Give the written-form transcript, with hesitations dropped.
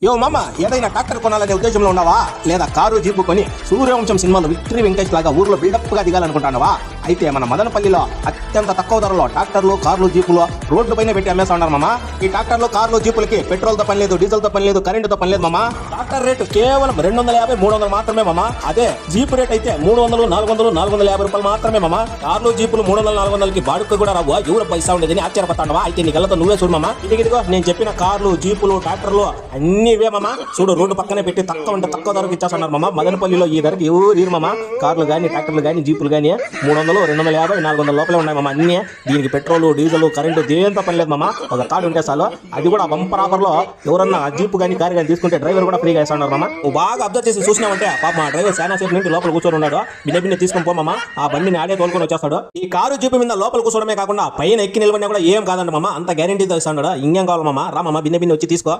యో మామ ఏదైనా ట్రాక్టర్ కొనాలనే ఉద్దేశంలో ఉన్నావా లేదా కారు జీపు కొని సూర్యవంశం సినిమాలో విక్టరీ వెంకటేష్ లాగా ఊర్లో బిల్డప్ గా దిగాలనుకుంటున్నావా అయితే మన మదనపల్లిలో అత్యంత తక్కువ ధరలో ట్రాక్టర్లు కార్లు జీపులు రోడ్డు పైన పెట్టి అమ్మేస్తా ఉన్నారు మామ. ఈ ట్రాక్టర్లు కార్లు జీపులకి పెట్రోల్ తో పని లేదు, డీజిల్ తో పని లేదు, కరెంటు పని లేదు మామ. ట్రాక్టర్ రేటు కేవలం 250, 300 మాత్రమే మామ. అదే జీపు రేట్ అయితే 300, 400, 450 రూపాయలు మాత్రమే మామ. కార్లు జీపులు 300, 400కి బాడుకు కూడా రావు. ఎవరు పైసా ఉండేదని ఆశ్చర్యపడతావా? అయితే నీ గల్లతో నువ్వే చూడు మామ. ఇదిగో నేను చెప్పిన కార్లు జీపులు ట్రాక్టర్లు అన్ని ఇవే మామ. చూడు రోడ్డు పక్కనే పెట్టి తక్కువ ధరకు ఇచ్చేస్తున్నారు మామ. మదనపల్లిలో ఈ ధరకి ఎవరు మామ. కార్లు కానీ ట్రాక్టర్లు కానీ జీపులు కానీ 300, 250, 400 లోపలే ఉన్నాయి మామ. అన్ని దీనికి పెట్రోల్ డీజిల్ కరెంటు దేంతో పని లేదు మామ. ఒక కార్డు ఉంటే చాలు. అది కూడా బంపర్ ఆఫర్ లో ఎవరన్నా జీపు కానీ కారు కానీ తీసుకుంటే డ్రైవర్ కూడా ఫ్రీగా ఇస్తున్నారు మామ. నువ్వు బాగా అబ్జర్వ్ చేసి చూసినావంటే పాప మా డ్రైవర్ చాలా సేపు నుండి లోపల కూర్చొని ఉన్నాడు. బిన్నె తీసుకొని పో మామ. ఆ బండిని ఆడే తోలుకొని వచ్చేస్తాడు. ఈ కారు జీపు మీద లోపల కూర్చోవడమే కాకుండా పైన ఎక్కి నిలబడినా కూడా ఏం కాదండి మామ. అంత గ్యారెంటీ ఇస్తున్నాడు. ఇంకేం కావాలి మామ? రా మామ బిన్నె వచ్చి తీసుకో.